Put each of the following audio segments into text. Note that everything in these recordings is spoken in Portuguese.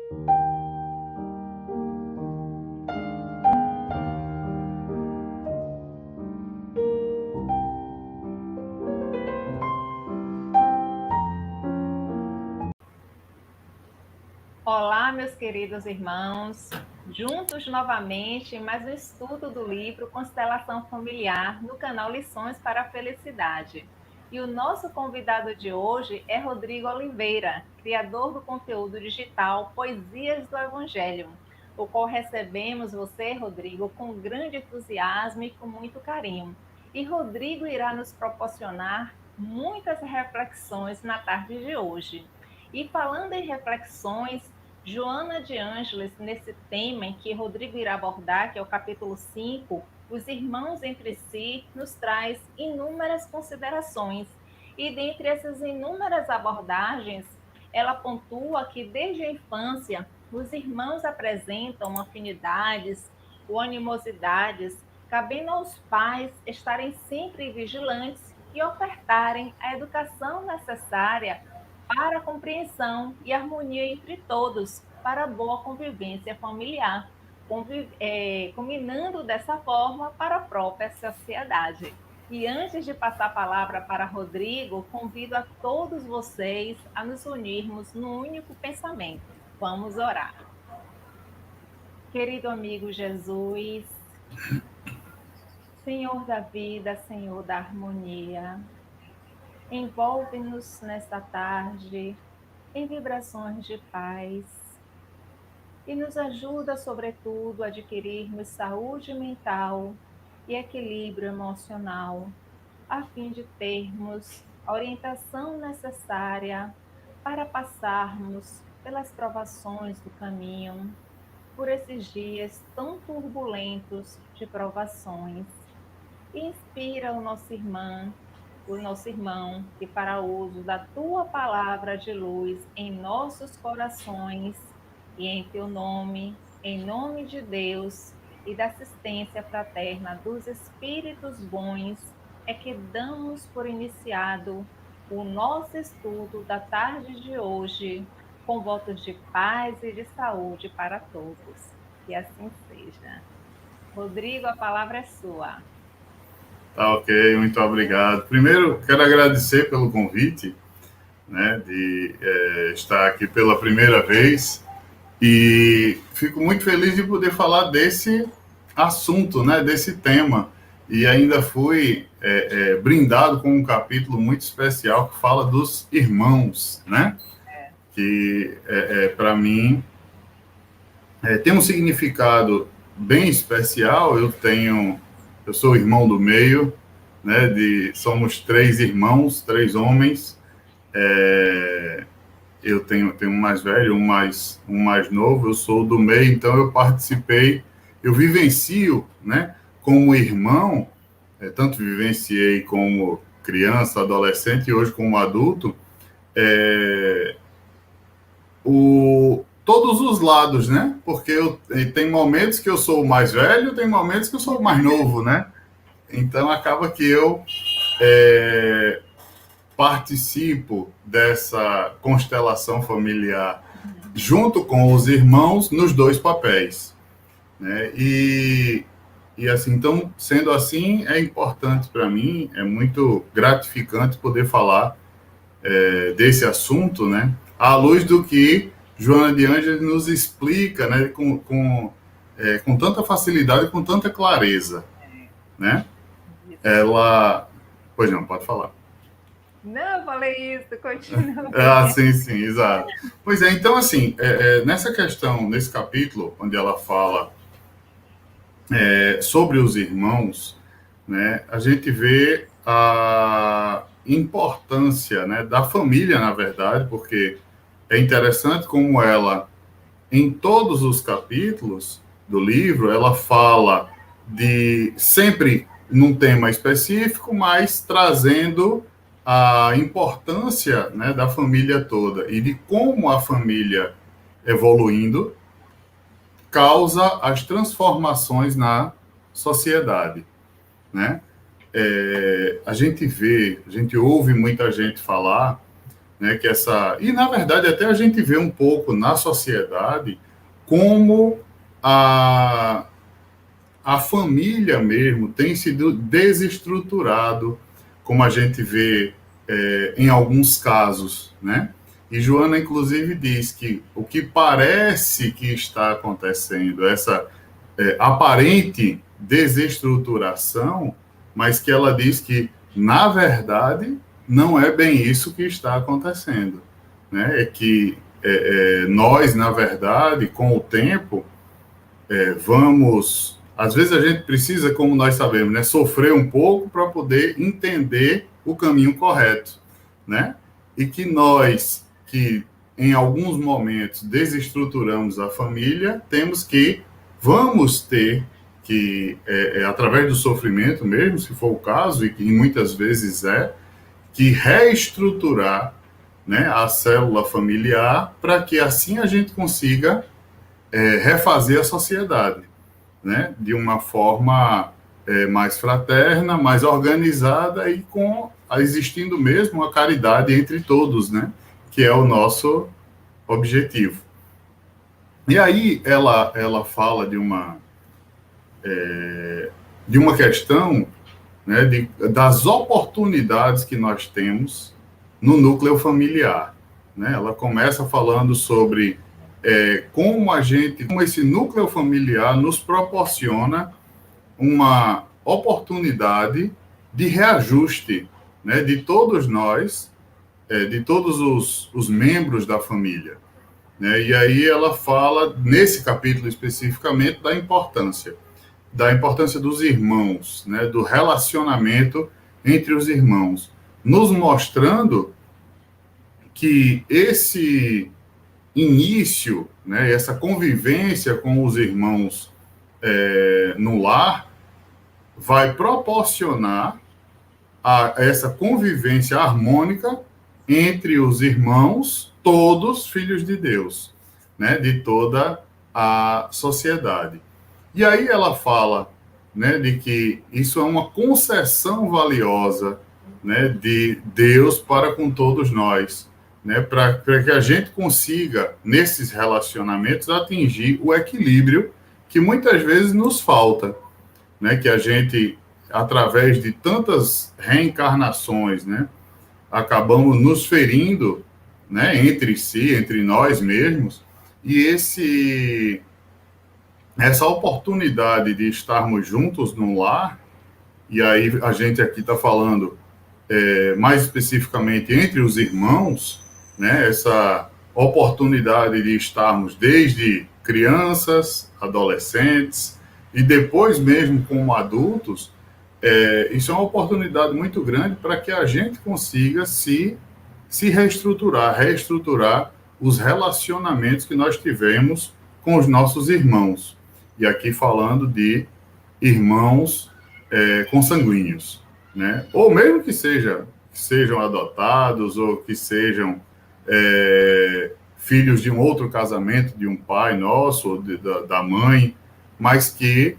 Olá, meus queridos irmãos, juntos novamente em mais um estudo do livro Constelação Familiar no canal Lições para a Felicidade. E o nosso convidado de hoje é Rodrigo Oliveira, criador do conteúdo digital Poesias do Evangelho, o qual recebemos você, Rodrigo, com grande entusiasmo e com muito carinho. E Rodrigo irá nos proporcionar muitas reflexões na tarde de hoje. E falando em reflexões, Joana de Ângeles, nesse tema em que Rodrigo irá abordar, que é o capítulo 5, os irmãos entre si, nos traz inúmeras considerações. E dentre essas inúmeras abordagens, ela pontua que desde a infância os irmãos apresentam afinidades ou animosidades, cabendo aos pais estarem sempre vigilantes e ofertarem a educação necessária para a compreensão e harmonia entre todos, para a boa convivência familiar, combinando dessa forma para a própria sociedade. E antes de passar a palavra para Rodrigo, convido a todos vocês a nos unirmos num único pensamento. Vamos orar. Querido amigo Jesus, Senhor da vida, Senhor da harmonia, envolve-nos nesta tarde em vibrações de paz e nos ajuda, sobretudo, a adquirirmos saúde mental e equilíbrio emocional, a fim de termos a orientação necessária para passarmos pelas provações do caminho, por esses dias tão turbulentos de provações. Inspira o nosso irmão, que para uso da tua palavra de luz em nossos corações e em teu nome, em nome de Deus e da assistência fraterna dos espíritos bons, é que damos por iniciado o nosso estudo da tarde de hoje, com votos de paz e de saúde para todos. Que assim seja. Rodrigo, a palavra é sua. Tá, ok, muito obrigado. Primeiro, quero agradecer pelo convite, né, de estar aqui pela primeira vez e fico muito feliz de poder falar desse assunto, né, desse tema. E ainda fui brindado com um capítulo muito especial que fala dos irmãos, né, que para mim tem um significado bem especial. Eu sou irmão do meio, né? Somos 3 irmãos, 3 homens. Eu tenho um mais velho, um mais novo. Eu sou do meio, então eu vivencio, né? Como irmão, tanto vivenciei como criança, adolescente e hoje como adulto, todos os lados, né? Porque tem momentos que eu sou o mais velho, tem momentos que eu sou o mais novo, né? Então, acaba que eu participo dessa constelação familiar junto com os irmãos nos 2 papéis, né? E assim, então, sendo assim, é importante para mim, é muito gratificante poder falar desse assunto, né? À luz do que Joana de Ângeles nos explica, né? Com tanta facilidade, com tanta clareza, né? Ela... Pois não, pode falar. Não, eu falei isso, continua. Sim, exato. Pois é, então, assim, nessa questão, nesse capítulo, onde ela fala sobre os irmãos, né, a gente vê a importância, né, da família, na verdade, porque é interessante como ela, em todos os capítulos do livro, ela fala de sempre num tema específico, mas trazendo a importância, né, da família toda e de como a família evoluindo causa as transformações na sociedade, né? A gente ouve muita gente falar né, que e na verdade até a gente vê um pouco na sociedade como a família mesmo tem sido desestruturado, como a gente vê em alguns casos, né? E Joana, inclusive, diz que o que parece que está acontecendo, essa aparente desestruturação, mas que ela diz que, na verdade, não é bem isso que está acontecendo, né? É que nós, na verdade, com o tempo, vamos... Às vezes a gente precisa, como nós sabemos, né, sofrer um pouco para poder entender o caminho correto, né? E que nós, que em alguns momentos desestruturamos a família, vamos ter que, através do sofrimento mesmo, se for o caso, e que muitas vezes que reestruturar, né, a célula familiar para que assim a gente consiga refazer a sociedade, né, de uma forma mais fraterna, mais organizada e existindo mesmo a caridade entre todos, né, que é o nosso objetivo. E aí ela fala de uma questão, né, das oportunidades que nós temos no núcleo familiar, né? Ela começa falando sobre como esse núcleo familiar nos proporciona uma oportunidade de reajuste, né, de todos nós, de todos os membros da família, né? E aí ela fala, nesse capítulo especificamente, da importância dos irmãos, né, do relacionamento entre os irmãos, nos mostrando que esse início, né, essa convivência com os irmãos no lar vai proporcionar essa convivência harmônica entre os irmãos, todos filhos de Deus, né, de toda a sociedade. E aí ela fala, né, de que isso é uma concessão valiosa, né, de Deus para com todos nós, né, para que a gente consiga, nesses relacionamentos, atingir o equilíbrio que muitas vezes nos falta, né, que a gente, através de tantas reencarnações, né, acabamos nos ferindo, né, entre si, entre nós mesmos, e essa oportunidade de estarmos juntos no lar, e aí a gente aqui está falando mais especificamente entre os irmãos, né, essa oportunidade de estarmos desde crianças, adolescentes, e depois mesmo como adultos, isso é uma oportunidade muito grande para que a gente consiga se reestruturar os relacionamentos que nós tivemos com os nossos irmãos. E aqui falando de irmãos consanguíneos, né? Ou mesmo que sejam adotados ou que sejam filhos de um outro casamento, de um pai nosso ou da mãe, mas que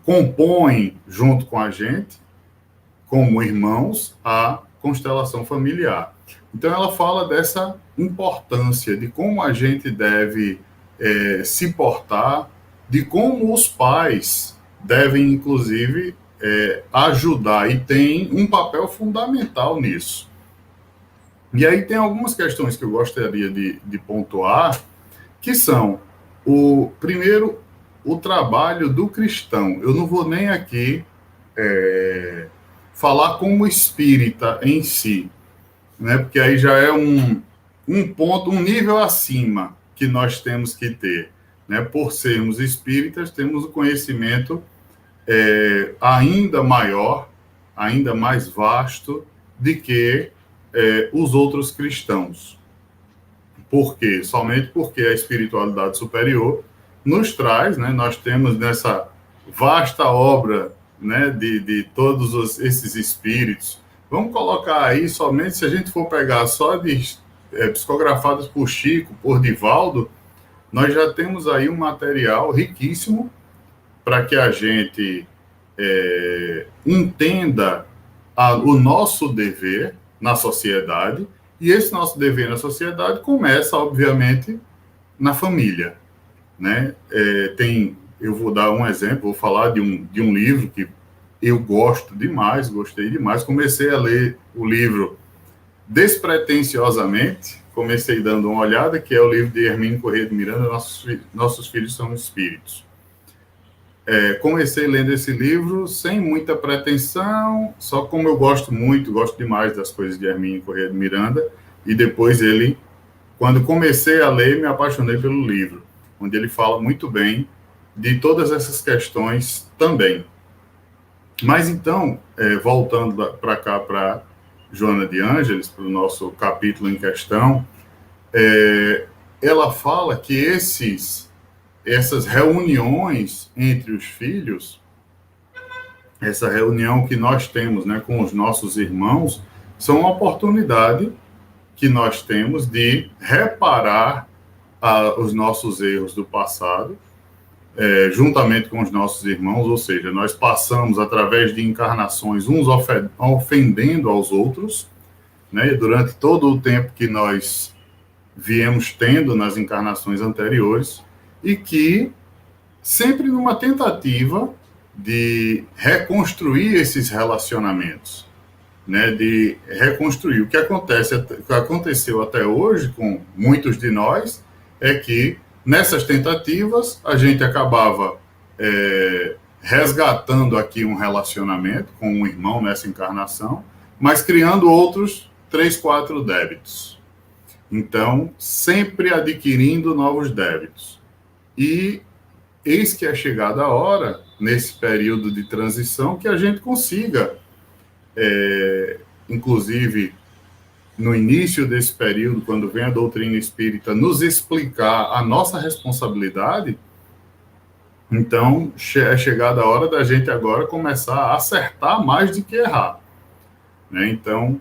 compõem junto com a gente, como irmãos, a constelação familiar. Então ela fala dessa importância de como a gente deve se portar, de como os pais devem, inclusive, ajudar, e tem um papel fundamental nisso. E aí tem algumas questões que eu gostaria de pontuar, que são, primeiro, o trabalho do cristão. Eu não vou nem aqui falar como espírita em si, né? Porque aí já é um ponto, um nível acima que nós temos que ter, né? Por sermos espíritas, temos o conhecimento ainda maior, ainda mais vasto de que os outros cristãos. Por quê? Somente porque a espiritualidade superior nos traz, né? Nós temos nessa vasta obra, né, de todos esses espíritos. Vamos colocar aí somente, se a gente for pegar só de psicografados por Chico, por Divaldo, nós já temos aí um material riquíssimo para que a gente entenda o nosso dever, na sociedade, e esse nosso dever na sociedade começa, obviamente, na família, né? Eu vou dar um exemplo, vou falar de um livro que eu gosto demais, gostei demais, comecei a ler o livro despretensiosamente, comecei dando uma olhada, que é o livro de Hermínio Corrêa de Miranda, Nossos Filhos São Espíritos. Comecei lendo esse livro sem muita pretensão, só como eu gosto demais das coisas de Hermínio Corrêa de Miranda, e depois quando comecei a ler, me apaixonei pelo livro, onde ele fala muito bem de todas essas questões também. Mas então, voltando para cá, para Joana de Ângeles, para o nosso capítulo em questão, ela fala que essas reuniões entre os filhos, essa reunião que nós temos, né, com os nossos irmãos, são uma oportunidade que nós temos de reparar os nossos erros do passado, juntamente com os nossos irmãos, ou seja, nós passamos através de encarnações uns ofendendo aos outros, né, durante todo o tempo que nós viemos tendo nas encarnações anteriores, e que sempre numa tentativa de reconstruir esses relacionamentos, né, de reconstruir. O que aconteceu até hoje com muitos de nós é que nessas tentativas a gente acabava resgatando aqui um relacionamento com um irmão nessa encarnação, mas criando outros 3, 4 débitos. Então, sempre adquirindo novos débitos. E eis que é chegada a hora, nesse período de transição, que a gente consiga, inclusive, no início desse período, quando vem a doutrina espírita, nos explicar a nossa responsabilidade, então é chegada a hora da gente agora começar a acertar mais do que errar, né? Então,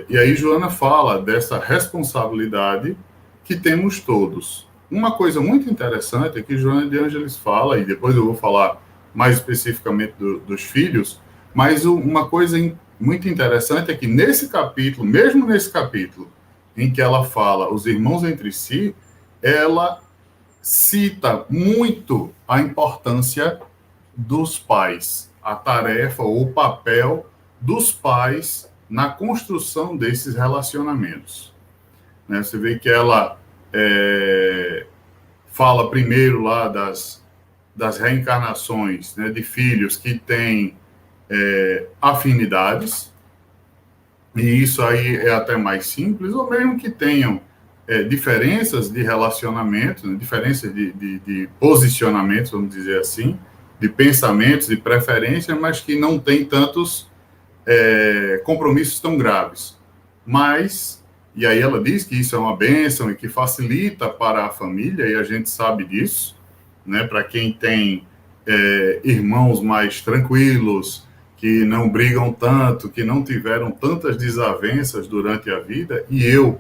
e aí Joana fala dessa responsabilidade que temos todos. Uma coisa muito interessante é que Joana de Ângeles fala, e depois eu vou falar mais especificamente dos filhos, mas uma coisa muito interessante é que nesse capítulo, mesmo nesse capítulo, em que ela fala os irmãos entre si, ela cita muito a importância dos pais, a tarefa ou o papel dos pais na construção desses relacionamentos, né? Você vê que ela fala primeiro lá das reencarnações, né, de filhos que têm afinidades, e isso aí é até mais simples, ou mesmo que tenham diferenças de relacionamento, né, diferenças de posicionamentos, vamos dizer assim, de pensamentos, de preferências, mas que não tem tantos compromissos tão graves. Mas, e aí ela diz que isso é uma bênção e que facilita para a família, e a gente sabe disso, né, para quem tem irmãos mais tranquilos, que não brigam tanto, que não tiveram tantas desavenças durante a vida, e eu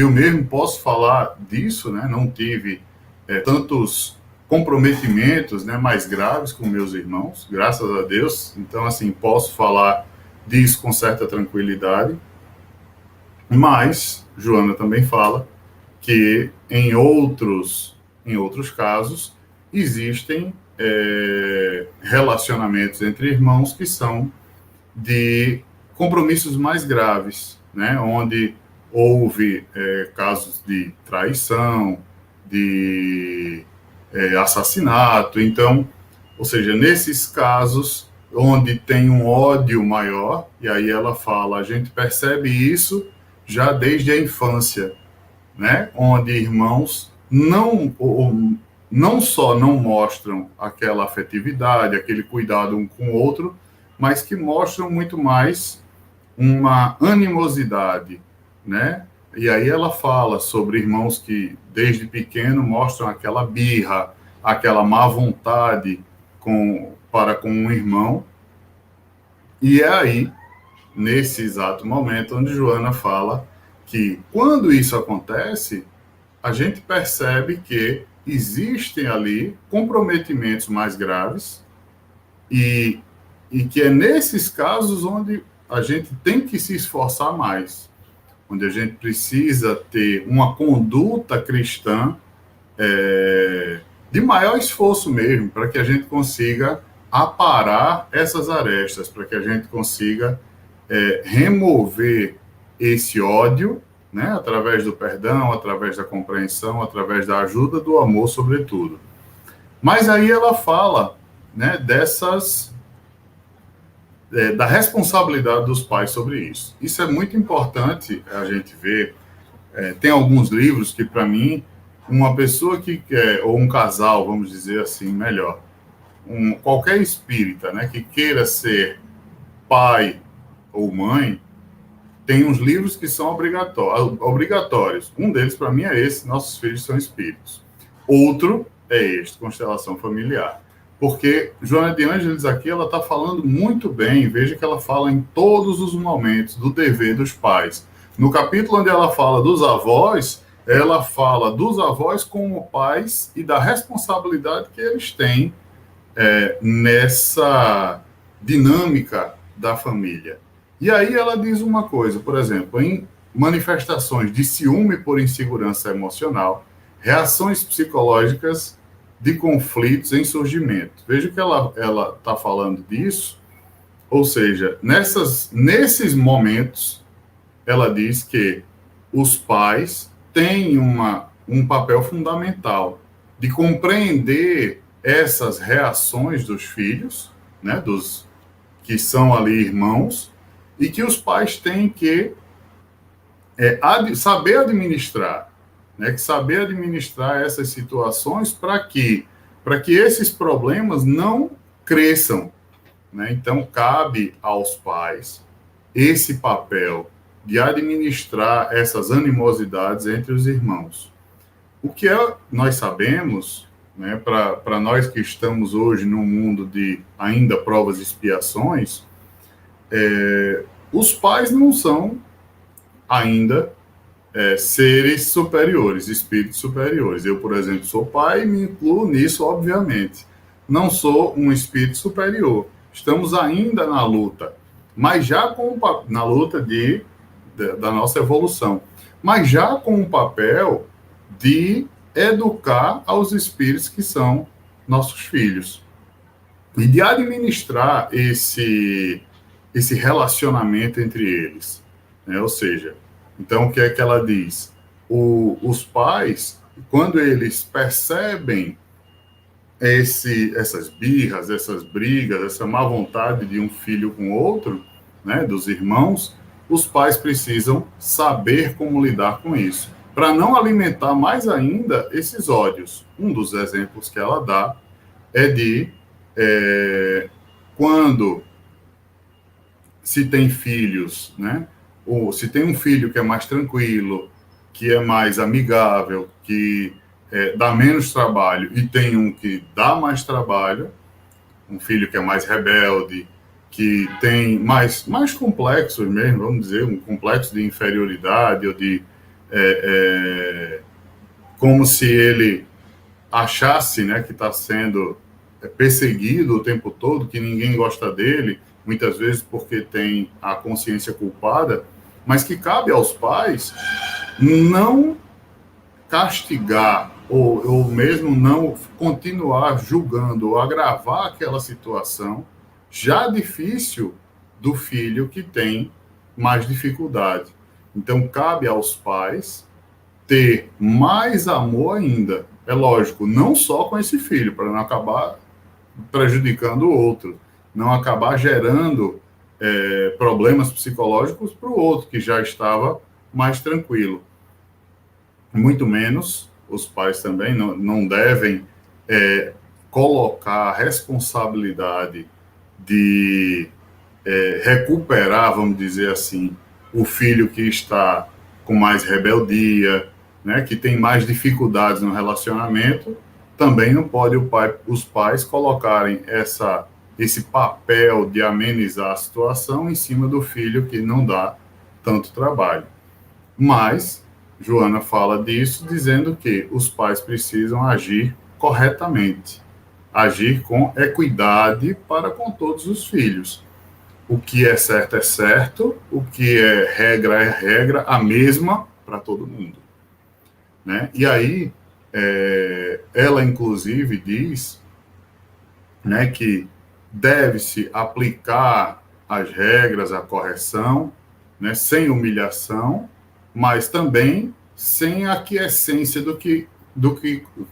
mesmo posso falar disso, né? Não tive tantos comprometimentos, né, mais graves com meus irmãos, graças a Deus. Então, assim, posso falar disso com certa tranquilidade. Mas Joana também fala que em outros casos existem relacionamentos entre irmãos que são de compromissos mais graves, né, onde houve casos de traição, de assassinato. Então, ou seja, nesses casos onde tem um ódio maior, e aí ela fala, a gente percebe isso já desde a infância, né, onde irmãos não só não mostram aquela afetividade, aquele cuidado um com o outro, mas que mostram muito mais uma animosidade, né? E aí ela fala sobre irmãos que, desde pequeno, mostram aquela birra, aquela má vontade para com um irmão. E é aí, nesse exato momento, onde Joana fala que, quando isso acontece, a gente percebe que existem ali comprometimentos mais graves e que é nesses casos onde a gente tem que se esforçar mais, onde a gente precisa ter uma conduta cristã de maior esforço mesmo, para que a gente consiga aparar essas arestas, para que a gente consiga remover esse ódio, né, através do perdão, através da compreensão, através da ajuda, do amor, sobretudo. Mas aí ela fala, né, da responsabilidade dos pais sobre isso. Isso é muito importante a gente ver. Tem alguns livros que, para mim, uma pessoa que quer, ou um casal, vamos dizer assim, melhor, qualquer espírita, né, que queira ser pai ou mãe, tem uns livros que são obrigatórios. Um deles, para mim, é esse, Nossos Filhos São Espíritos. Outro é este, Constelação Familiar. Porque Joana de Ângeles aqui, ela está falando muito bem, veja que ela fala em todos os momentos do dever dos pais. No capítulo onde ela fala dos avós, ela fala dos avós como pais e da responsabilidade que eles têm nessa dinâmica da família. E aí ela diz uma coisa, por exemplo, em manifestações de ciúme por insegurança emocional, reações psicológicas de conflitos em surgimento. Veja que ela está falando disso, ou seja, nesses momentos, ela diz que os pais têm um papel fundamental de compreender essas reações dos filhos, né, dos que são ali irmãos, e que os pais têm que saber administrar, né, que saber administrar essas situações para que esses problemas não cresçam, né? Então, cabe aos pais esse papel de administrar essas animosidades entre os irmãos. O que nós sabemos, né, para nós que estamos hoje num mundo de ainda provas e expiações, os pais não são ainda seres superiores, espíritos superiores. Eu, por exemplo, sou pai e me incluo nisso, obviamente. Não sou um espírito superior. Estamos ainda na luta, mas já na luta da nossa evolução, mas já com o papel de educar aos espíritos que são nossos filhos e de administrar esse relacionamento entre eles, né? Ou seja, então, o que é que ela diz? Os pais, quando eles percebem essas birras, essas brigas, essa má vontade de um filho com outro, né, dos irmãos, os pais precisam saber como lidar com isso, para não alimentar mais ainda esses ódios. Um dos exemplos que ela dá é de quando se tem filhos, né? Ou se tem um filho que é mais tranquilo, que é mais amigável, que dá menos trabalho, e tem um que dá mais trabalho, um filho que é mais rebelde, que tem mais complexos mesmo, vamos dizer, um complexo de inferioridade, ou de como se ele achasse, né, que está sendo perseguido o tempo todo, que ninguém gosta dele, muitas vezes porque tem a consciência culpada, mas que cabe aos pais não castigar ou mesmo não continuar julgando ou agravar aquela situação já difícil do filho que tem mais dificuldade. Então, cabe aos pais ter mais amor ainda. É lógico, não só com esse filho, para não acabar prejudicando o outro, não acabar gerando problemas psicológicos para o outro, que já estava mais tranquilo. Muito menos, os pais também não devem colocar a responsabilidade de recuperar, vamos dizer assim, o filho que está com mais rebeldia, né, que tem mais dificuldades no relacionamento. Também não pode os pais colocarem esse papel de amenizar a situação em cima do filho que não dá tanto trabalho. Mas Joana fala disso dizendo que os pais precisam agir corretamente, agir com equidade para com todos os filhos. o que é certo, o que é regra, a mesma para todo mundo. Né? E aí, ela inclusive diz, né, que deve-se aplicar as regras, a correção, né, sem humilhação, mas também sem a aquiescência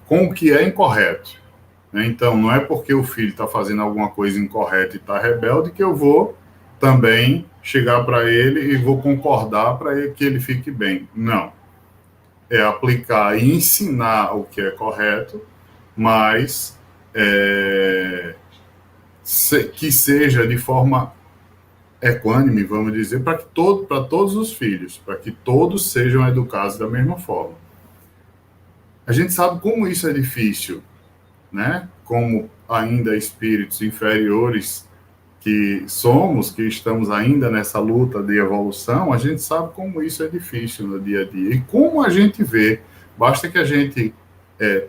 com o que é incorreto. Né? Então, não é porque o filho está fazendo alguma coisa incorreta e está rebelde que eu vou também chegar para ele e vou concordar para que ele fique bem. Não. É aplicar e ensinar o que é correto, mas que seja de forma equânime, vamos dizer, para todos os filhos, para que todos sejam educados da mesma forma. A gente sabe como isso é difícil, né? Como ainda espíritos inferiores que somos, que estamos ainda nessa luta de evolução, a gente sabe como isso é difícil no dia a dia. E como a gente vê, basta que a gente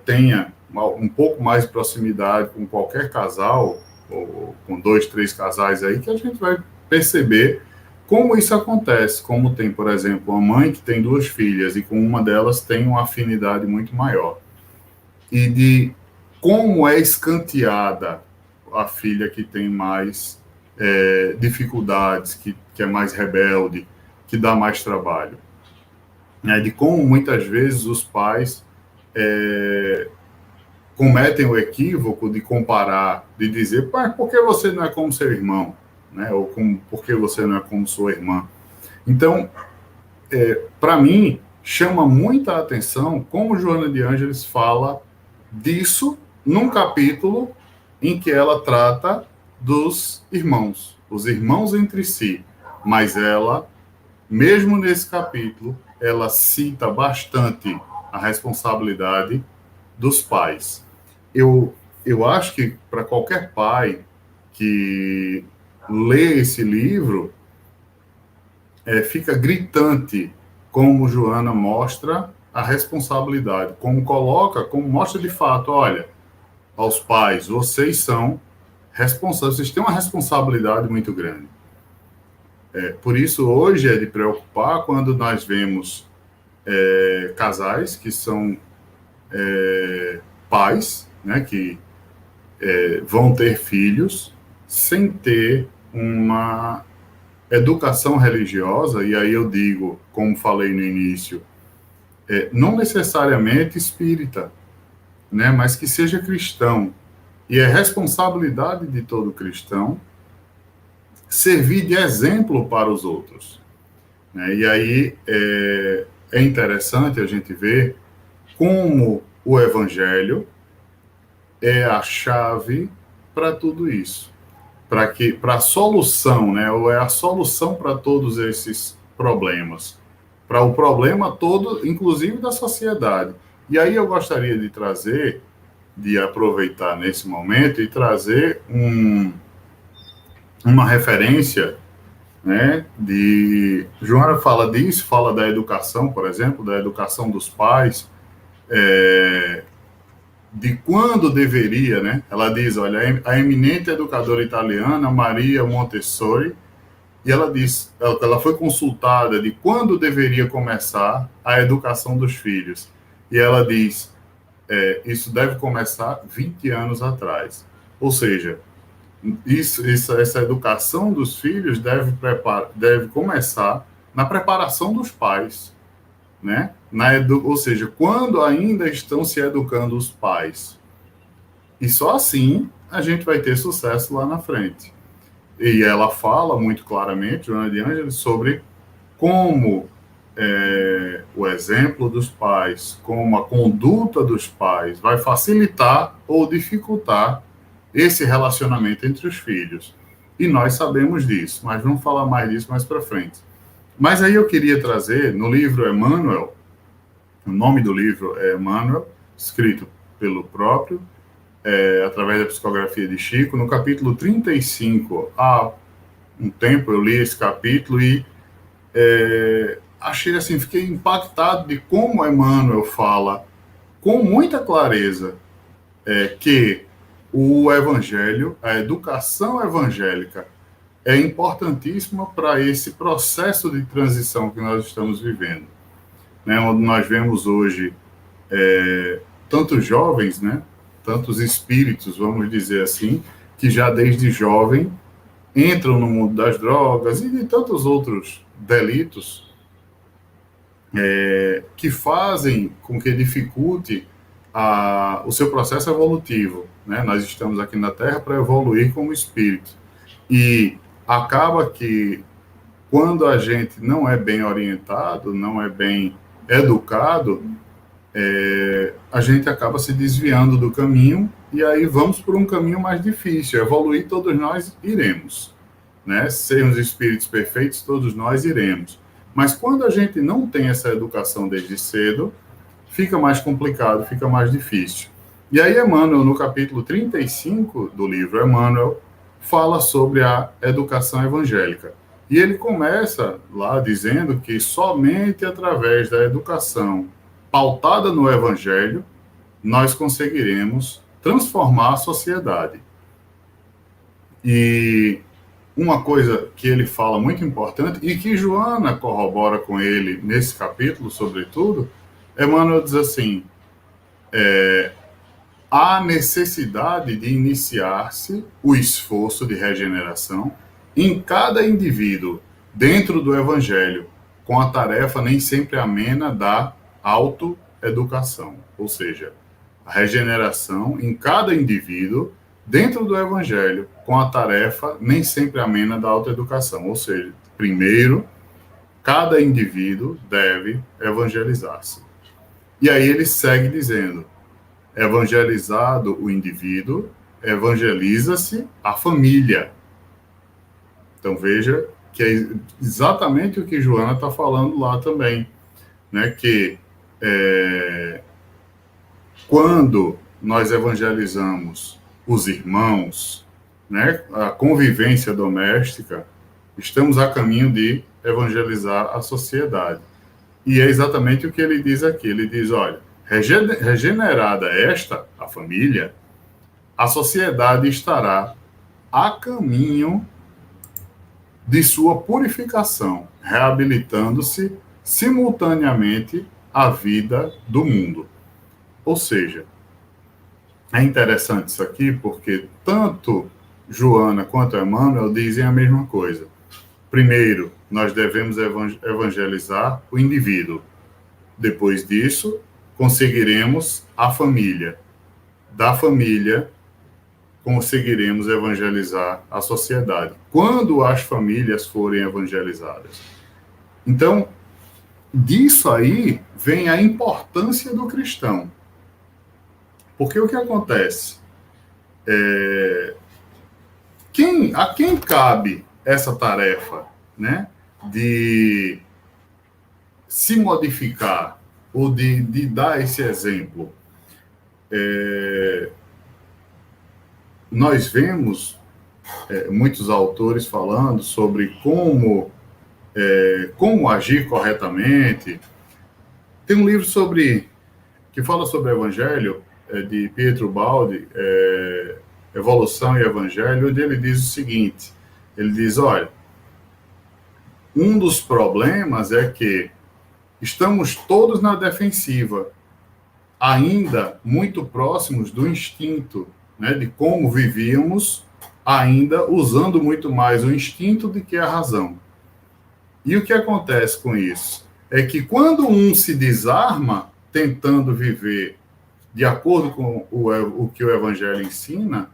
tenha um pouco mais de proximidade com qualquer casal, ou com 2, 3 casais aí, que a gente vai perceber como isso acontece. Como tem, por exemplo, uma mãe que tem 2 filhas e com uma delas tem uma afinidade muito maior. E de como é escanteada a filha que tem mais dificuldades, que é mais rebelde, que dá mais trabalho. De como muitas vezes os pais cometem o equívoco de comparar, de dizer, pai, por que você não é como seu irmão? Né? Ou por que você não é como sua irmã? Então, para mim, chama muita atenção como Joana de Ângeles fala disso num capítulo em que ela trata dos irmãos, os irmãos entre si. Mas ela, mesmo nesse capítulo, ela cita bastante a responsabilidade dos pais. Eu acho que para qualquer pai que lê esse livro, fica gritante como Joana mostra a responsabilidade, como mostra de fato, olha, aos pais, vocês são responsáveis, vocês têm uma responsabilidade muito grande. Por isso, hoje é de preocupar quando nós vemos casais que são pais, né, que vão ter filhos sem ter uma educação religiosa, e aí eu digo, como falei no início, não necessariamente espírita, né, mas que seja cristão. E é responsabilidade de todo cristão servir de exemplo para os outros. Né? E aí é interessante a gente ver como o Evangelho é a chave para tudo isso. Para a solução, né? Ou é a solução para todos esses problemas. Para o problema todo, inclusive da sociedade. E aí eu gostaria de aproveitar nesse momento e trazer uma referência, né? Joana fala disso, fala da educação, por exemplo, da educação dos pais, de quando deveria, né? Ela diz, olha, a eminente educadora italiana Maria Montessori, e ela diz, ela foi consultada de quando deveria começar a educação dos filhos. E ela diz, isso deve começar 20 anos atrás. Ou seja, essa educação dos filhos deve começar na preparação dos pais, né? Ou seja, quando ainda estão se educando os pais. E só assim a gente vai ter sucesso lá na frente. E ela fala muito claramente, Joana de Ângeles, sobre como o exemplo dos pais, como a conduta dos pais vai facilitar ou dificultar esse relacionamento entre os filhos. E nós sabemos disso, mas vamos falar mais disso mais para frente. Mas aí eu queria trazer, no livro Emmanuel, o nome do livro é Emmanuel, escrito pelo próprio, através da psicografia de Chico, no capítulo 35, há um tempo eu li esse capítulo e achei assim, fiquei impactado de como Emmanuel fala com muita clareza que o evangelho, a educação evangélica, é importantíssima para esse processo de transição que nós estamos vivendo, né? Onde nós vemos hoje tantos jovens, né? Tantos espíritos, vamos dizer assim, que já desde jovem entram no mundo das drogas e de tantos outros delitos que fazem com que dificulte o seu processo evolutivo, né? Nós estamos aqui na Terra para evoluir como espírito. E acaba que, quando a gente não é bem orientado, não é bem educado, a gente acaba se desviando do caminho e aí vamos por um caminho mais difícil. Evoluir todos nós iremos, né? Sermos espíritos perfeitos, todos nós iremos. Mas quando a gente não tem essa educação desde cedo, fica mais complicado, fica mais difícil. E aí Emmanuel, no capítulo 35 do livro Emmanuel, fala sobre a educação evangélica. E ele começa lá dizendo que somente através da educação pautada no Evangelho, nós conseguiremos transformar a sociedade. E uma coisa que ele fala muito importante, e que Joana corrobora com ele nesse capítulo, sobretudo, Emmanuel diz assim, há necessidade de iniciar-se o esforço de regeneração em cada indivíduo, dentro do Evangelho, com a tarefa nem sempre amena da autoeducação, ou seja, a regeneração em cada indivíduo dentro do Evangelho, com a tarefa nem sempre amena da autoeducação, ou seja, primeiro, cada indivíduo deve evangelizar-se. E aí ele segue dizendo, evangelizado o indivíduo, evangeliza-se a família. Então veja que é exatamente o que Joana está falando lá também, né? Que quando nós evangelizamos os irmãos, né, a convivência doméstica, estamos a caminho de evangelizar a sociedade. E é exatamente o que ele diz aqui. Ele diz, olha, regenerada a família, a sociedade estará a caminho de sua purificação, reabilitando-se simultaneamente à vida do mundo. Ou seja, é interessante isso aqui porque tanto Joana quanto Emmanuel dizem a mesma coisa. Primeiro, nós devemos evangelizar o indivíduo. Depois disso, conseguiremos a família. Da família, conseguiremos evangelizar a sociedade. Quando as famílias forem evangelizadas. Então, disso aí vem a importância do cristão. Porque o que acontece? A quem cabe essa tarefa, né, de se modificar ou de dar esse exemplo? Nós vemos muitos autores falando sobre como agir corretamente. Tem um livro que fala sobre o Evangelho, de Pietro Baldi, Evolução e Evangelho, onde ele diz o seguinte, ele diz, olha, um dos problemas é que estamos todos na defensiva, ainda muito próximos do instinto, né, de como vivíamos, ainda usando muito mais o instinto do que a razão. E o que acontece com isso? É que quando um se desarma, tentando viver de acordo com o que o Evangelho ensina,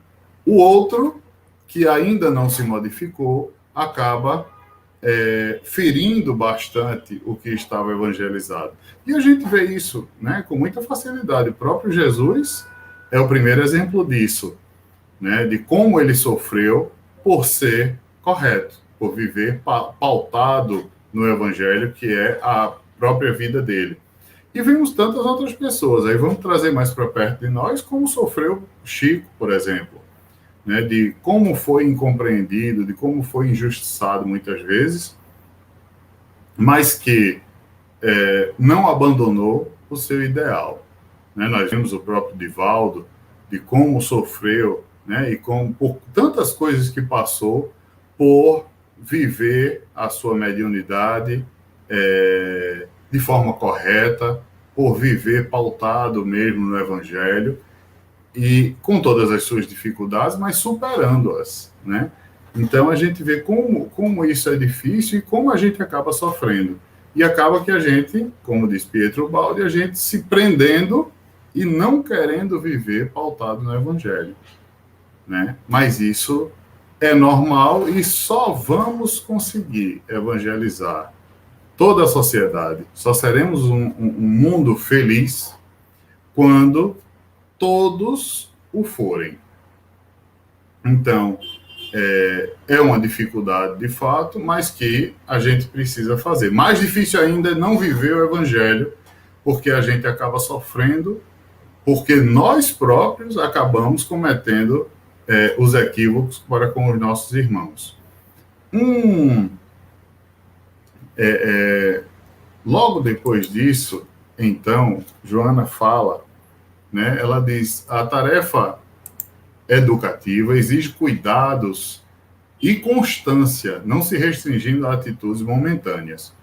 o outro, que ainda não se modificou, acaba ferindo bastante o que estava evangelizado. E a gente vê isso, né, com muita facilidade. O próprio Jesus é o primeiro exemplo disso, né, de como ele sofreu por ser correto, por viver pautado no Evangelho, que é a própria vida dele. E vimos tantas outras pessoas. Aí vamos trazer mais para perto de nós, como sofreu Chico, por exemplo, né, de como foi incompreendido, de como foi injustiçado muitas vezes, mas que não abandonou o seu ideal. Né? Nós vimos o próprio Divaldo, de como sofreu, né, e como por tantas coisas que passou, por viver a sua mediunidade de forma correta, por viver pautado mesmo no Evangelho, e com todas as suas dificuldades, mas superando-as, né? Então a gente vê como isso é difícil e como a gente acaba sofrendo. E acaba que a gente, como diz Pietro Baldi, a gente se prendendo e não querendo viver pautado no Evangelho, né? Mas isso é normal e só vamos conseguir evangelizar toda a sociedade. Só seremos um mundo feliz quando todos o forem. Então, é uma dificuldade de fato, mas que a gente precisa fazer. Mais difícil ainda é não viver o Evangelho, porque a gente acaba sofrendo, porque nós próprios acabamos cometendo os equívocos para com os nossos irmãos. Logo depois disso, então, Joana fala, né, ela diz, a tarefa educativa exige cuidados e constância, não se restringindo a atitudes momentâneas.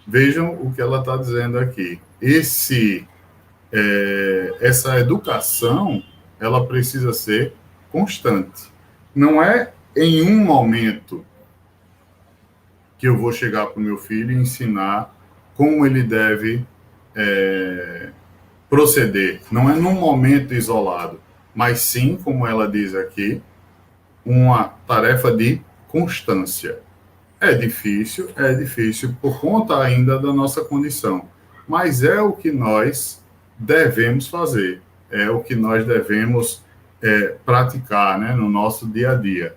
Vejam o que ela está dizendo aqui. Essa educação, ela precisa ser constante. Não é em um momento que eu vou chegar para o meu filho e ensinar como ele deve proceder. Não é num momento isolado, mas sim, como ela diz aqui, uma tarefa de constância. É difícil por conta ainda da nossa condição, mas é o que nós devemos fazer, é o que nós devemos praticar, né, no nosso dia a dia.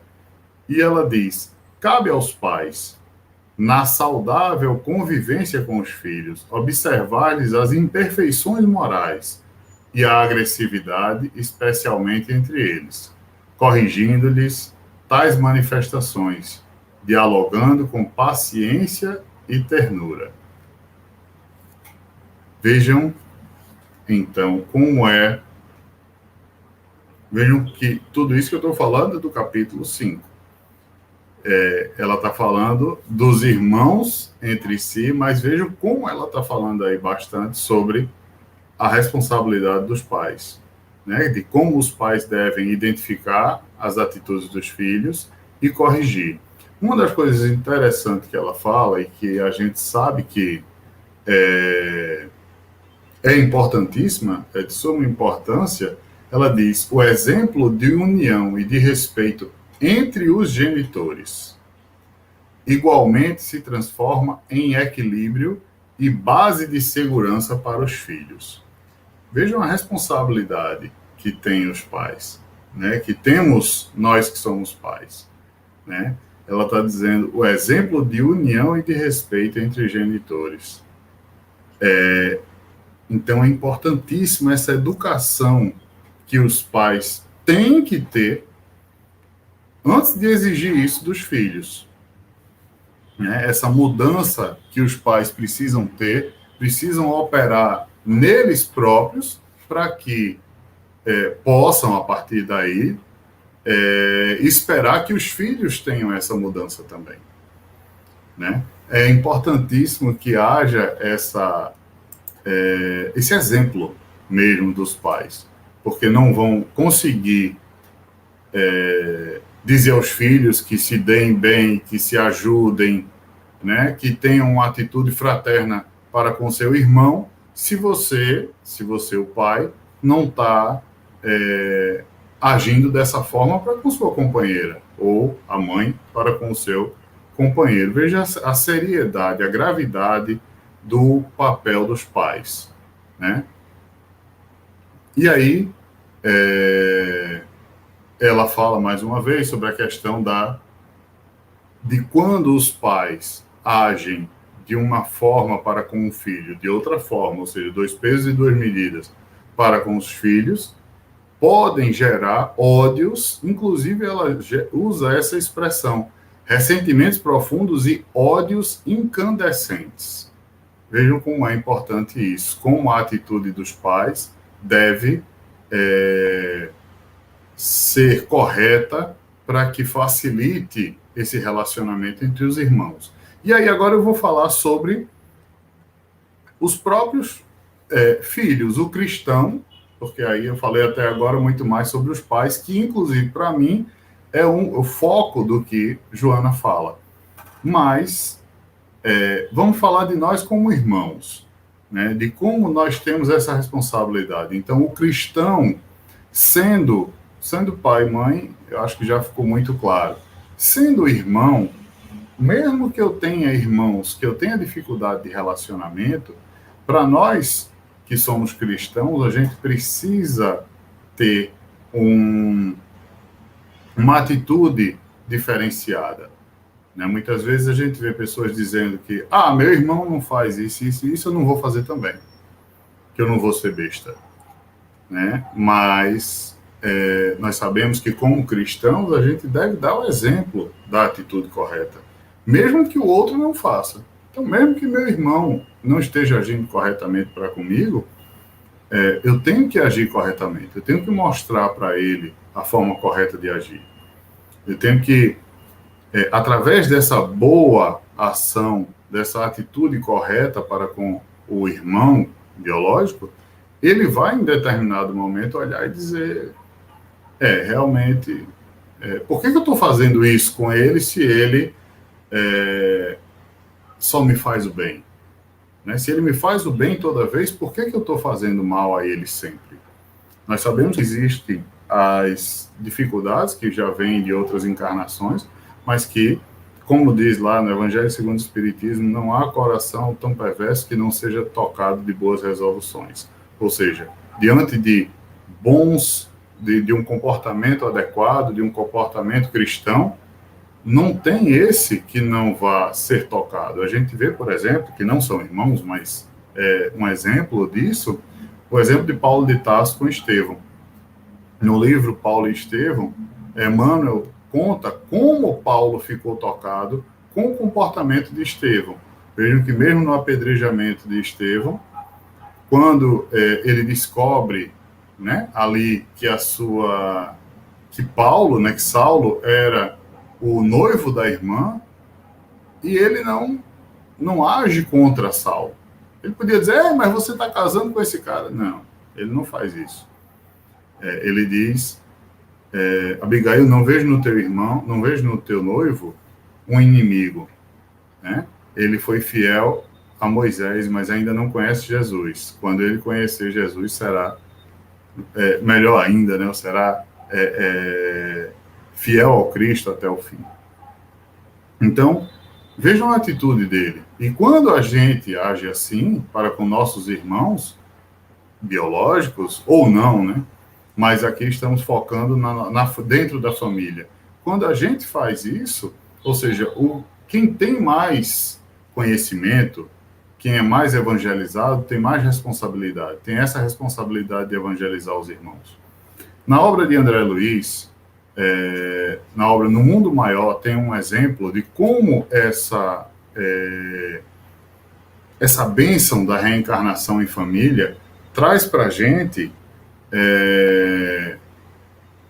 E ela diz, cabe aos pais, na saudável convivência com os filhos, observar-lhes as imperfeições morais e a agressividade, especialmente entre eles, corrigindo-lhes tais manifestações, dialogando com paciência e ternura. Vejam, então, vejam que tudo isso que eu estou falando é do capítulo 5. Ela está falando dos irmãos entre si, mas vejam como ela está falando aí bastante sobre a responsabilidade dos pais, né? De como os pais devem identificar as atitudes dos filhos e corrigir. Uma das coisas interessantes que ela fala e que a gente sabe que é importantíssima, é de suma importância, ela diz, o exemplo de união e de respeito entre os genitores igualmente se transforma em equilíbrio e base de segurança para os filhos. Vejam a responsabilidade que tem os pais, né? Que temos nós que somos pais, né? Ela está dizendo o exemplo de união e de respeito entre genitores. Então é importantíssima essa educação que os pais têm que ter antes de exigir isso dos filhos. Né? Essa mudança que os pais precisam ter, precisam operar neles próprios para que possam, a partir daí, esperar que os filhos tenham essa mudança também. Né? É importantíssimo que haja esse exemplo mesmo dos pais, porque não vão conseguir dizer aos filhos que se deem bem, que se ajudem, né, que tenham uma atitude fraterna para com seu irmão, se você, o pai, não está agindo dessa forma para com sua companheira, ou a mãe para com o seu companheiro. Veja a seriedade, a gravidade do papel dos pais, né? E aí, ela fala mais uma vez sobre a questão de quando os pais agem de uma forma para com o filho, de outra forma, ou seja, 2 pesos e 2 medidas para com os filhos, podem gerar ódios, inclusive ela usa essa expressão, ressentimentos profundos e ódios incandescentes. Vejam como é importante isso, como a atitude dos pais deve ser correta para que facilite esse relacionamento entre os irmãos. E aí agora eu vou falar sobre os próprios filhos, o cristão, porque aí eu falei até agora muito mais sobre os pais, que inclusive para mim é o foco do que Joana fala. Mas vamos falar de nós como irmãos, né? De como nós temos essa responsabilidade. Então, o cristão, sendo pai e mãe, eu acho que já ficou muito claro. Sendo irmão, mesmo que eu tenha irmãos, que eu tenha dificuldade de relacionamento, para nós que somos cristãos, a gente precisa ter uma atitude diferenciada. Né? Muitas vezes a gente vê pessoas dizendo que meu irmão não faz isso, eu não vou fazer também, que eu não vou ser besta. Né? Mas nós sabemos que, como cristãos, a gente deve dar o exemplo da atitude correta, mesmo que o outro não faça. Então, mesmo que meu irmão não esteja agindo corretamente para comigo, eu tenho que agir corretamente, eu tenho que mostrar para ele a forma correta de agir. Eu tenho que, através dessa boa ação, dessa atitude correta para com o irmão biológico, ele vai, em determinado momento, olhar e dizer, realmente, por que eu estou fazendo isso com ele se ele só me faz o bem? Né? Se ele me faz o bem toda vez, por que eu estou fazendo mal a ele sempre? Nós sabemos que existem as dificuldades que já vêm de outras encarnações, mas que, como diz lá no Evangelho segundo o Espiritismo, não há coração tão perverso que não seja tocado de boas resoluções. Ou seja, diante de de um comportamento adequado, de um comportamento cristão, não tem esse que não vá ser tocado. A gente vê, por exemplo, que não são irmãos, mas um exemplo disso, o exemplo de Paulo de Tarso com Estevão. No livro Paulo e Estevão, Emmanuel conta como Paulo ficou tocado com o comportamento de Estevão. Vejam que mesmo no apedrejamento de Estevão, quando ele descobre, né, ali que Paulo, né, que Saulo era o noivo da irmã, e ele não age contra Saulo. Ele podia dizer, mas você está casando com esse cara. Não, ele não faz isso. Ele diz, Abigail, não vejo no teu irmão, não vejo no teu noivo um inimigo. Né? Ele foi fiel a Moisés, mas ainda não conhece Jesus. Quando ele conhecer Jesus, será melhor ainda, né? Será fiel ao Cristo até o fim. Então, vejam a atitude dele. E quando a gente age assim para com nossos irmãos biológicos, ou não, né? Mas aqui estamos focando dentro da família. Quando a gente faz isso, ou seja, quem tem mais conhecimento, quem é mais evangelizado, tem mais responsabilidade, tem essa responsabilidade de evangelizar os irmãos. Na obra de André Luiz, na obra No Mundo Maior, tem um exemplo de como essa bênção da reencarnação em família traz para a gente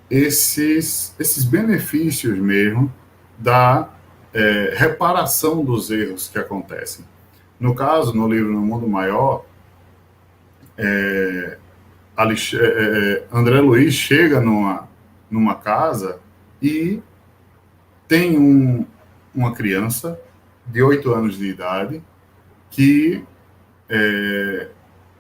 esses benefícios mesmo da reparação dos erros que acontecem. No caso, no livro No Mundo Maior, André Luiz chega numa casa e tem uma criança de 8 anos de idade que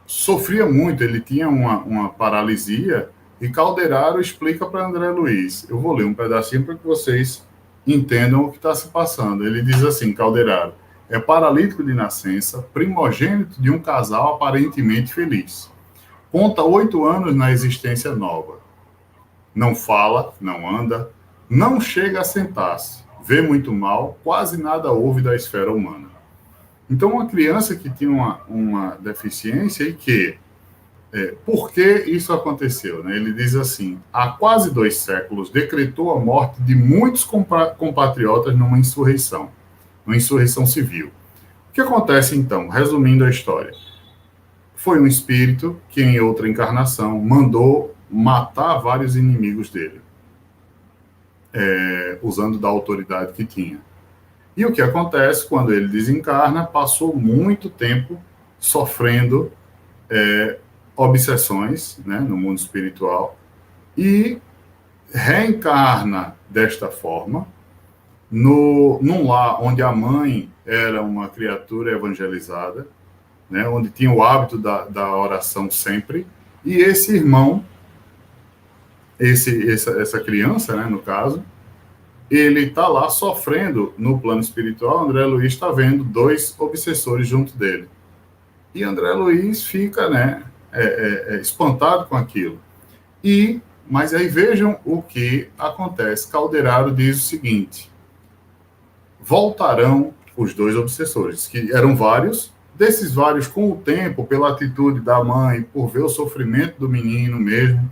sofria muito, ele tinha uma paralisia, e Calderaro explica para André Luiz. Eu vou ler um pedacinho para que vocês entendam o que está se passando. Ele diz assim, Calderaro, é paralítico de nascença, primogênito de um casal aparentemente feliz. Conta 8 anos na existência nova. Não fala, não anda, não chega a sentar-se, vê muito mal, quase nada ouve da esfera humana. Então, uma criança que tinha uma deficiência e que... por que isso aconteceu? Né? Ele diz assim, há quase 2 séculos decretou a morte de muitos compatriotas numa insurreição civil. O que acontece então? Resumindo a história. Foi um espírito que em outra encarnação mandou matar vários inimigos dele. usando da autoridade que tinha. E o que acontece quando ele desencarna? Passou muito tempo sofrendo obsessões, né, no mundo espiritual, e reencarna desta forma num lar onde a mãe era uma criatura evangelizada, né, onde tinha o hábito da oração sempre, e esse irmão, essa criança, né, no caso, ele está lá sofrendo no plano espiritual. André Luiz está vendo 2 obsessores junto dele. E André Luiz fica, né, espantado com aquilo. Mas aí vejam o que acontece. Calderaro diz o seguinte: voltarão os 2 obsessores, que eram vários. Desses vários, com o tempo, pela atitude da mãe, por ver o sofrimento do menino mesmo,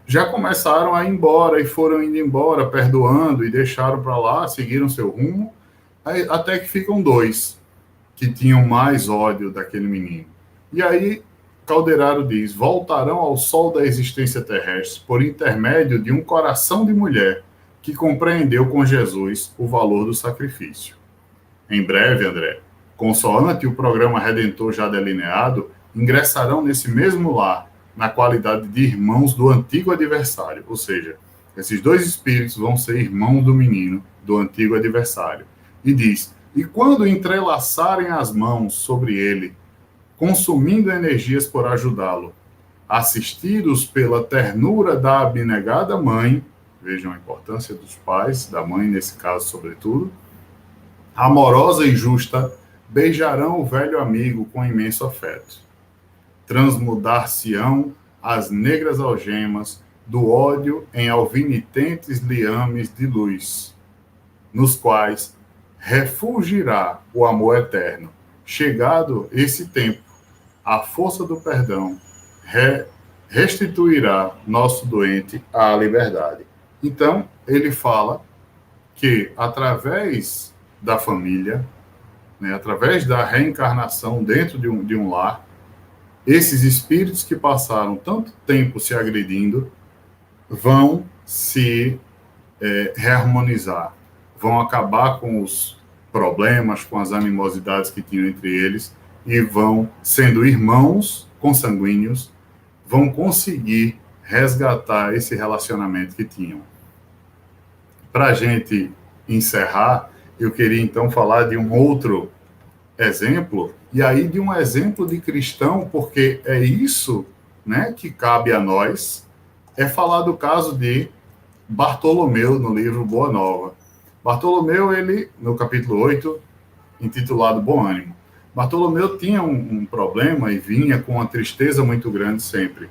já começaram a ir embora e foram indo embora, perdoando e deixaram para lá, seguiram seu rumo, até que ficam 2 que tinham mais ódio daquele menino. E aí Calderaro diz: voltarão ao sol da existência terrestre por intermédio de um coração de mulher que compreendeu com Jesus o valor do sacrifício. Em breve, André, consoante o programa Redentor já delineado, ingressarão nesse mesmo lar, na qualidade de irmãos do antigo adversário. Ou seja, esses 2 espíritos vão ser irmãos do menino, do antigo adversário. E diz: e quando entrelaçarem as mãos sobre ele, consumindo energias por ajudá-lo, assistidos pela ternura da abnegada mãe, vejam a importância dos pais, da mãe nesse caso sobretudo, amorosa e justa, beijarão o velho amigo com imenso afeto. Transmudar-se-ão as negras algemas do ódio em alvinitentes liames de luz, nos quais refulgirá o amor eterno. Chegado esse tempo, a força do perdão restituirá nosso doente à liberdade. Então, ele fala que, através da família, né, através da reencarnação dentro de um lar, esses espíritos que passaram tanto tempo se agredindo vão se reharmonizar, vão acabar com os problemas, com as animosidades que tinham entre eles, e vão, sendo irmãos consanguíneos, vão conseguir resgatar esse relacionamento que tinham. Para a gente encerrar, eu queria então falar de um outro exemplo, e aí de um exemplo de cristão, porque é isso, né, que cabe a nós, é falar do caso de Bartolomeu no livro Boa Nova. Bartolomeu, ele, no capítulo 8, intitulado Bom Ânimo, Bartolomeu tinha um problema e vinha com uma tristeza muito grande sempre.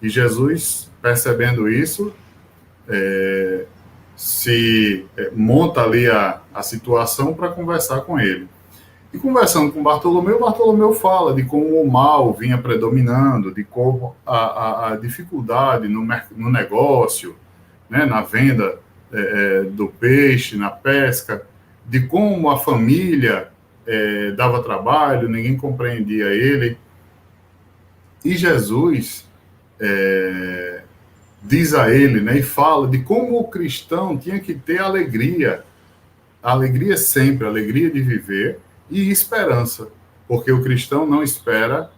E Jesus, percebendo isso, monta ali a situação para conversar com ele. E conversando com Bartolomeu, Bartolomeu fala de como o mal vinha predominando, de como a dificuldade no negócio, né, na venda do peixe, na pesca, de como a família dava trabalho, ninguém compreendia ele. E Jesus diz a ele, né, e fala de como o cristão tinha que ter alegria sempre, alegria de viver e esperança, porque o cristão não espera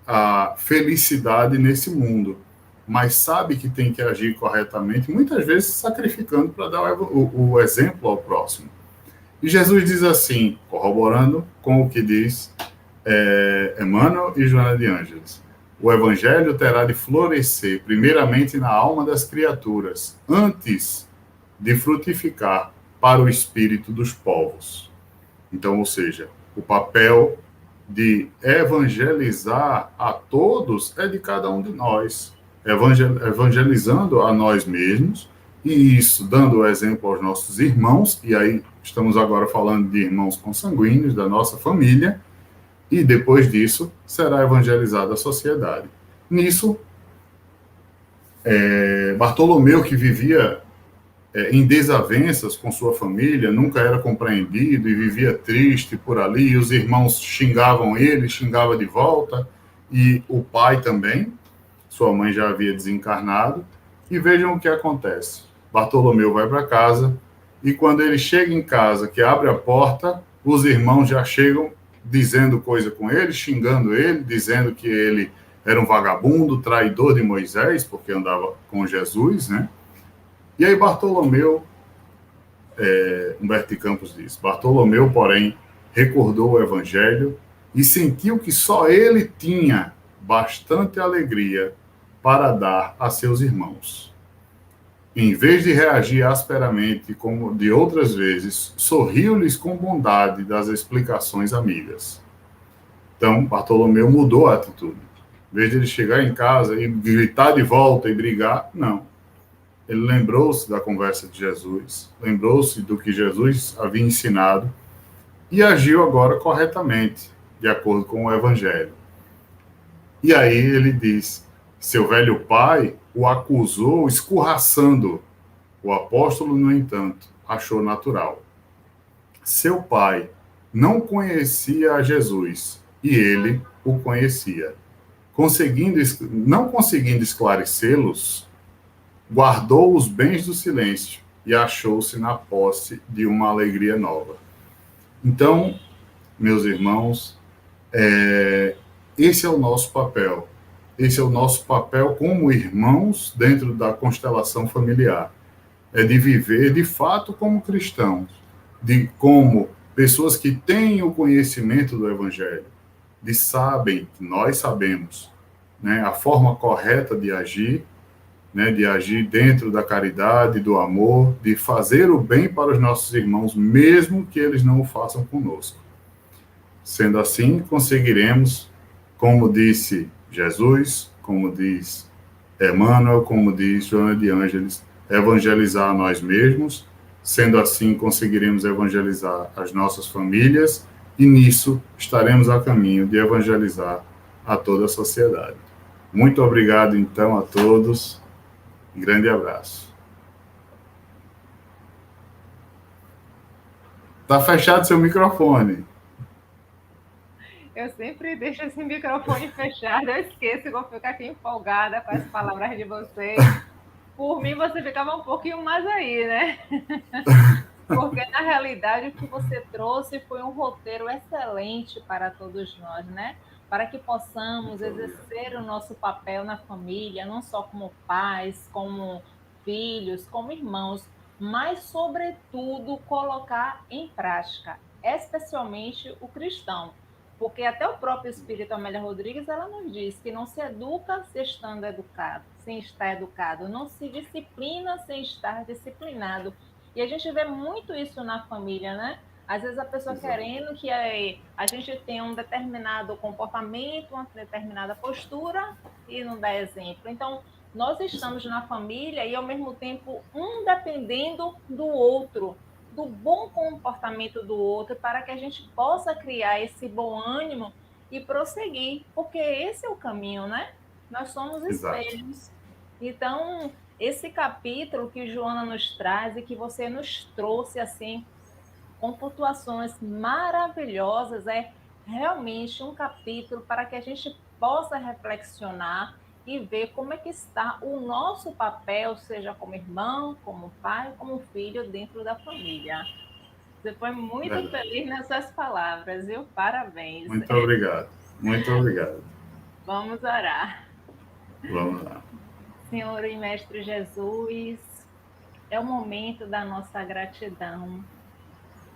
a felicidade nesse mundo, mas sabe que tem que agir corretamente, muitas vezes sacrificando para dar o exemplo ao próximo. E Jesus diz assim, corroborando com o que diz Emmanuel e Joana de Ângeles: o evangelho terá de florescer primeiramente na alma das criaturas, antes de frutificar para o espírito dos povos. Então, ou seja, o papel de evangelizar a todos é de cada um de nós, evangelizando a nós mesmos, e isso dando o exemplo aos nossos irmãos, e aí estamos agora falando de irmãos consanguíneos, da nossa família, e depois disso será evangelizada a sociedade. Nisso, Bartolomeu, que vivia em desavenças com sua família, nunca era compreendido e vivia triste por ali, e os irmãos xingavam ele, xingava de volta, e o pai também, sua mãe já havia desencarnado, e vejam o que acontece. Bartolomeu vai para casa, e quando ele chega em casa, que abre a porta, os irmãos já chegam dizendo coisa com ele, xingando ele, dizendo que ele era um vagabundo, traidor de Moisés, porque andava com Jesus, né? E aí Bartolomeu, Humberto de Campos diz, Bartolomeu, porém, recordou o evangelho e sentiu que só ele tinha bastante alegria para dar a seus irmãos. Em vez de reagir asperamente como de outras vezes, sorriu-lhes com bondade das explicações amigas. Então, Bartolomeu mudou a atitude. Em vez de ele chegar em casa e gritar de volta e brigar, não. Ele lembrou-se da conversa de Jesus, lembrou-se do que Jesus havia ensinado e agiu agora corretamente, de acordo com o Evangelho. E aí ele diz: seu velho pai o acusou escorraçando. O apóstolo, no entanto, achou natural. Seu pai não conhecia a Jesus e ele o conhecia. Não conseguindo esclarecê-los, guardou os bens do silêncio e achou-se na posse de uma alegria nova. Então, meus irmãos, esse é o nosso papel. Esse é o nosso papel como irmãos dentro da constelação familiar. É de viver, de fato, como cristãos, como pessoas que têm o conhecimento do Evangelho, nós sabemos, né, a forma correta de agir, né, de agir dentro da caridade, do amor, de fazer o bem para os nossos irmãos, mesmo que eles não o façam conosco. Sendo assim, conseguiremos, como disse Jesus, como diz Emmanuel, como diz Joana de Ângeles, evangelizar a nós mesmos. Sendo assim, conseguiremos evangelizar as nossas famílias e nisso estaremos a caminho de evangelizar a toda a sociedade. Muito obrigado, então, a todos. Um grande abraço. Está fechado seu microfone. Eu sempre deixo esse microfone fechado, eu esqueço, vou ficar aqui empolgada com as palavras de vocês. Por mim, você ficava um pouquinho mais aí, né? Porque, na realidade, o que você trouxe foi um roteiro excelente para todos nós, né? Para que possamos exercer o nosso papel na família, não só como pais, como filhos, como irmãos, mas, sobretudo, colocar em prática, especialmente o cristão. Porque até o próprio Espírito Amélia Rodrigues, ela nos diz que não se educa se estando educado, sem estar educado, não se disciplina sem estar disciplinado. E a gente vê muito isso na família, né? Às vezes a pessoa querendo que a gente tenha um determinado comportamento, uma determinada postura e não dá exemplo. Então, nós estamos na família e, ao mesmo tempo, um dependendo do outro, do bom comportamento do outro, para que a gente possa criar esse bom ânimo e prosseguir, porque esse é o caminho, né? Nós somos espelhos. Então, esse capítulo que Joana nos traz e que você nos trouxe assim, com pontuações maravilhosas, é realmente um capítulo para que a gente possa reflexionar e ver como é que está o nosso papel, seja como irmão, como pai, como filho dentro da família. Você foi muito feliz nessas palavras, viu? Parabéns. Muito obrigado. Muito obrigado. Vamos orar. Vamos lá. Senhor e Mestre Jesus, é o momento da nossa gratidão.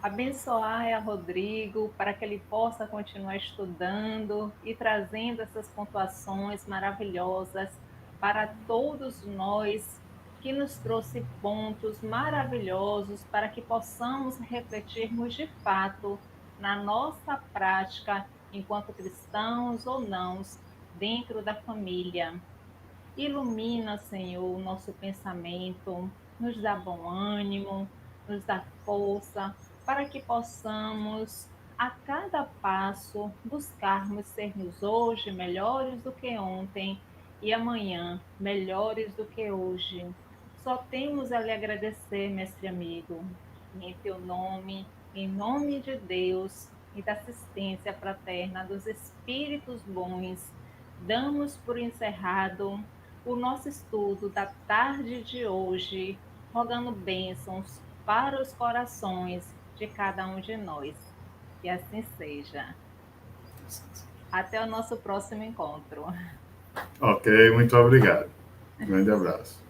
Abençoar a Rodrigo para que ele possa continuar estudando e trazendo essas pontuações maravilhosas para todos nós, que nos trouxe pontos maravilhosos para que possamos refletirmos de fato na nossa prática enquanto cristãos ou não dentro da família. Ilumina, Senhor, o nosso pensamento, nos dá bom ânimo, nos dá força, para que possamos, a cada passo, buscarmos sermos hoje melhores do que ontem e amanhã melhores do que hoje. Só temos a lhe agradecer, mestre amigo, em teu nome, em nome de Deus e da assistência fraterna dos espíritos bons, damos por encerrado o nosso estudo da tarde de hoje, rogando bênçãos para os corações de cada um de nós. Que assim seja. Até o nosso próximo encontro. Ok, muito obrigado. Um grande abraço.